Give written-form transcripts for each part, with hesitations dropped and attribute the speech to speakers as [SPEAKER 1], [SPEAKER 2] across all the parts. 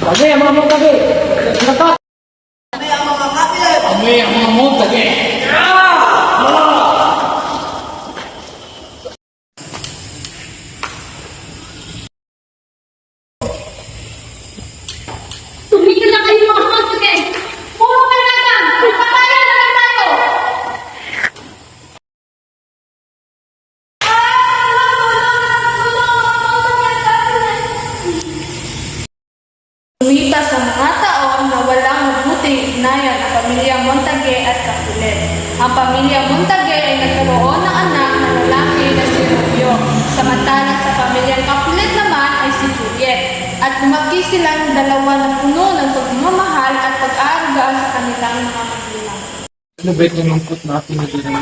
[SPEAKER 1] Kami ang mga mutagi! Nakat! Kami ang mga kapilit! Kami ang mga mutagi!
[SPEAKER 2] Tumigil na kayo mga mutagi! Puro ka na lang! Pagpapaya na lang tayo! Lumita sa mga taon na walang mabuting ugnayan ang pamilya Montague at Capulet. Ang pamilya Montague ay nagkaroon ng anak na lalaki na si Romeo, samantalang sa pamilyang Capulet naman ay si Juliet. At lumaki silang dalawa na puno ng pagmamahal at pag-aaruga sa kanilang mga magulang.
[SPEAKER 3] Ano ba itong lungkot na aking nadarama?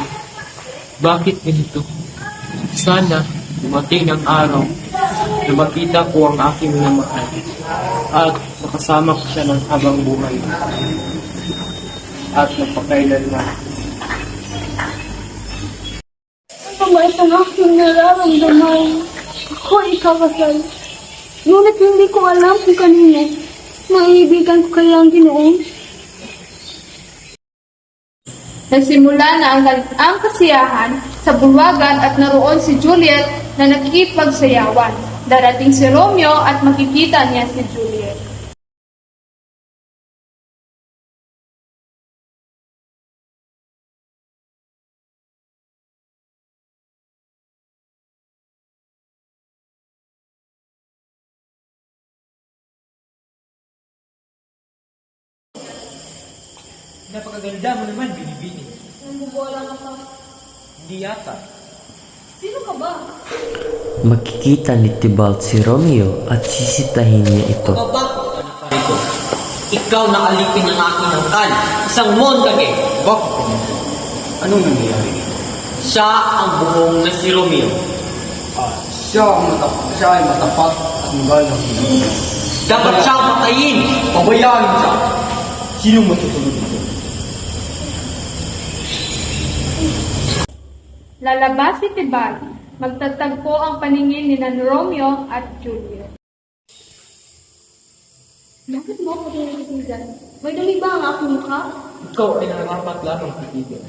[SPEAKER 3] Bakit ganito? Sana dumating ang araw na makita ko ang aking minamahal at makasama ko siya ng habang buhay at napakailanman.
[SPEAKER 2] Ano ba itong aking nararamdaman? Ako ay kakasal. Ngunit hindi ko alam kung kanino. Maibigan ko kaya ang Ginoon. Nagsimula na ang kasiyahan sa bulwagan at naroon si Juliet na nakikipagsayawan. Darating si Romeo at makikita niya si Juliet.
[SPEAKER 3] Napakaganda mo naman, Binibini.
[SPEAKER 2] Nambubola ka pa.
[SPEAKER 3] Hindi yata.
[SPEAKER 2] Sino ka ba?
[SPEAKER 4] Makikita ni Tybalt si Romeo at sisitahin niya ito.
[SPEAKER 5] Bakit anak ka rito? Ikaw nakalipin ng aking angkan, isang Montague.
[SPEAKER 3] Bakit? Anong nangyayari?
[SPEAKER 5] Siya ang buhong na si Romeo.
[SPEAKER 1] Siya ay matapat at magalang.
[SPEAKER 5] Dapat siyang patayin.
[SPEAKER 1] Pabayaan siya! Sino matutunod ito?
[SPEAKER 2] Lalabas si Tybalt. Magtatagpo ang paningin ni Romeo at Juliet. Bakit mo ako tinitigan? May dumi ba ang aking mukha?
[SPEAKER 3] Ikaw ay narapat lamang kaibigan.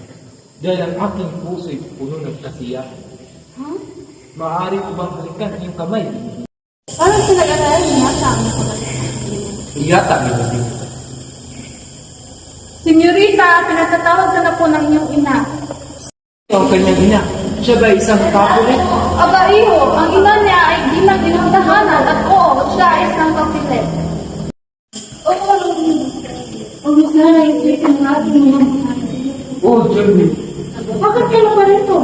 [SPEAKER 3] Dahil ang aking puso ay puno ng kasiyahan.
[SPEAKER 2] Ha?
[SPEAKER 3] Maaari ko bang halikan ang iyong kamay?
[SPEAKER 2] Parang pinag-aralan niya sa aming kamay.
[SPEAKER 3] Hindi yata, Binibini.
[SPEAKER 2] Senyorita, pinatatawag ka na po ng inyong ina.
[SPEAKER 3] Ikaw ang kanyang ina. Siya ba isang Capulet?
[SPEAKER 2] Aba, iho, ang ina niya ay di lang inang tahanan at oo, siya ay isang kapilet. Oo, ang gusto na isipin ng ating mga mahal.
[SPEAKER 3] Oh, Jeremy.
[SPEAKER 2] Bakit ka na pa rito?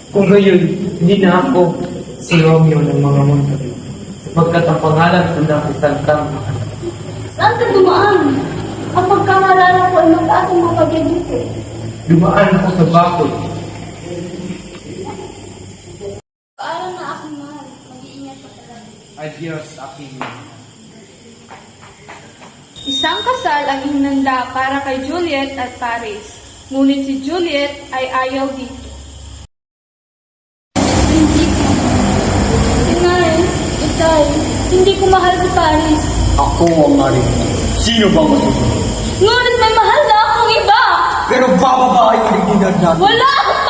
[SPEAKER 3] Kung ngayon, hindi na ako si Romeo ng mga Montague. Sapagkat ang pangalan ko na isang tama.
[SPEAKER 2] Saan ka dumaan? Ang pagkamalala ko ay mataas ang mga pag-ibig.
[SPEAKER 3] Dumaan ako sa bakod.
[SPEAKER 2] Paalam na aking mahal. Mag-iingat ka talaga.
[SPEAKER 3] Adios, aking
[SPEAKER 2] Isang kasal ang hinanda para kay Juliet at Paris. Ngunit si Juliet ay ayaw dito. Hindi ko. Inay, itay, hindi ko mahal si Paris.
[SPEAKER 1] Ako ang narito. Sino bang masusunod?
[SPEAKER 2] Ngunit may mahal na akong iba.
[SPEAKER 1] Pero bababa yung dignidad natin.
[SPEAKER 2] Wala akong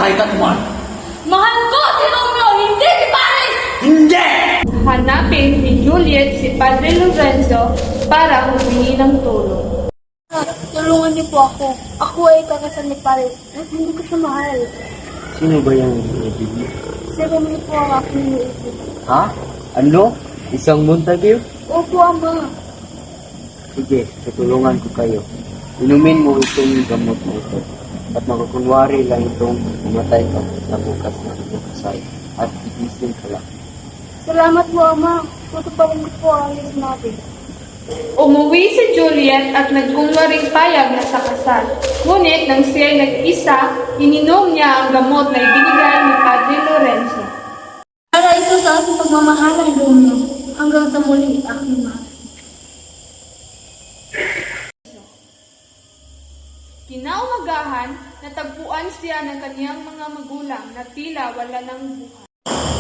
[SPEAKER 1] mamatay ka naman.
[SPEAKER 2] Mahal ko si Romeo, hindi si Paris!
[SPEAKER 1] Hindi!
[SPEAKER 2] Hanapin ni Juliet si Padre Lorenzo para humingi ng tulong.
[SPEAKER 6] Tulungan niyo po ako. Ako ay kakasal ni Paris at hindi ko siya mahal.
[SPEAKER 3] Sino ba yung iniibig mo?
[SPEAKER 6] Si Romeo po ang aking iniibig.
[SPEAKER 3] Ha? Ano? Isang Montague?
[SPEAKER 6] Opo, Ama.
[SPEAKER 3] Sige, tutulungan ko kayo. Inumin mo itong gamot na ito. At makakunwari lang itong umatay ka sa bukas na iyong kasal. At igising ka lang.
[SPEAKER 6] Salamat po, Ama. Tutuparin ko po ang alis natin.
[SPEAKER 2] Umuwi si Juliet at nagkunwaring payag na sa kasal. Ngunit nang siya'y nag-isa, ininom niya ang gamot na ibinigay ni Padre Lorenzo.
[SPEAKER 6] Para ito sa ating pagmamahalan, Romeo. Hanggang sa muli, aking mahal.
[SPEAKER 2] Kinaumagahan, natagpuan siya ng kaniyang mga magulang na tila wala ng buhay.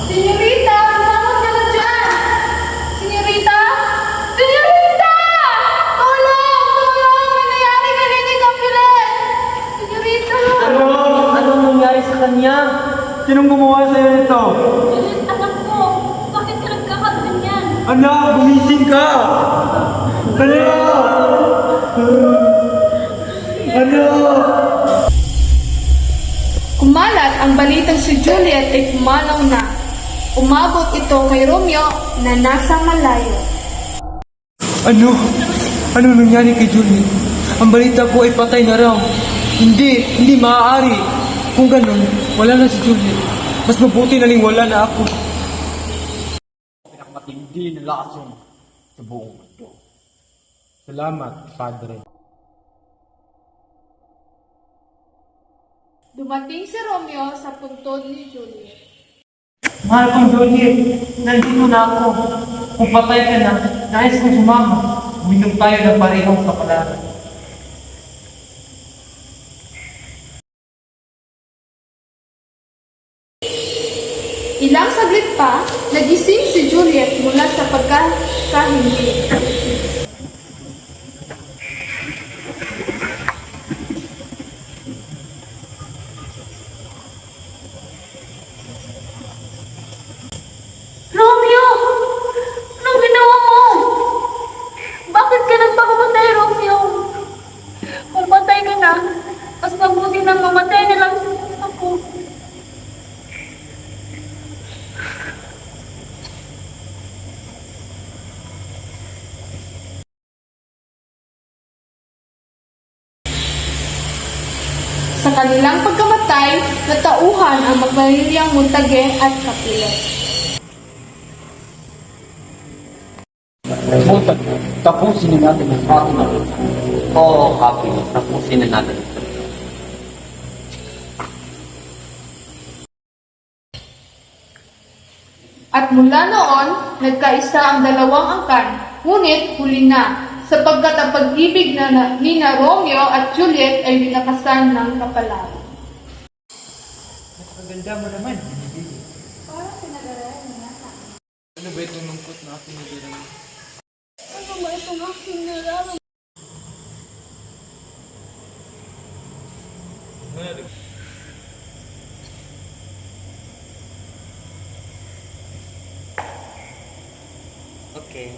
[SPEAKER 2] Senyorita! Bumangon ka na dyan! Senyorita! Senyorita! Tulong! Tulong! May nangyari kay Lady Capulet! Senyorita!
[SPEAKER 3] Anong nangyari sa kanya? Sinong gumawa sa'yo nito?
[SPEAKER 6] Juliet, anak ko. Bakit ka nagkakaganyan?
[SPEAKER 3] Anak, gumising ka!
[SPEAKER 2] Kumalat ang balitang si Juliet ay pumanaw na. Umabot ito kay Romeo na nasa malayo.
[SPEAKER 3] Ano? Anong nangyari kay Julie? Ang balita ko ay patay na raw. Hindi maaari. Kung ganun, wala na si Julie. Mas mabuti na rin wala na ako.
[SPEAKER 1] Pinakamatindi na lason sa buong mundo.
[SPEAKER 3] Salamat, Padre.
[SPEAKER 2] Dumating si Romeo sa puntod ni Juliet.
[SPEAKER 3] Mahal kong Juliet, nandito na ako. Kung patay ka na, nais kong sumama. Uminom tayo ng parehong kapalaran.
[SPEAKER 2] Ilang saglit pa, nagising si Juliet mula sa pagkakahindi.
[SPEAKER 6] Romeo! Anong ginawa mo? Bakit ka nagpakamatay, Romeo? Kung patay ka na, mas mabuti na mamatay na lang ako.
[SPEAKER 2] Sa kanilang pagkamatay, natauhan ang magpamilyang Montague at Capulet.
[SPEAKER 1] Tapusin na natin ang ating mga.
[SPEAKER 5] Oo, Kapi. Tapusin na natin ito.
[SPEAKER 2] At mula noon, nagkaisa ang dalawang angkan, ngunit huli na, sapagkat ang pag-ibig ni na Romeo at Juliet ay binakasan ng kapalaran.
[SPEAKER 3] Napakaganda mo naman.
[SPEAKER 2] Parang pinag-aralan niya.
[SPEAKER 3] Ano ba itong lungkot na aking nagdarama?
[SPEAKER 6] Ano ba itong aking nararamdaman?
[SPEAKER 5] Okay.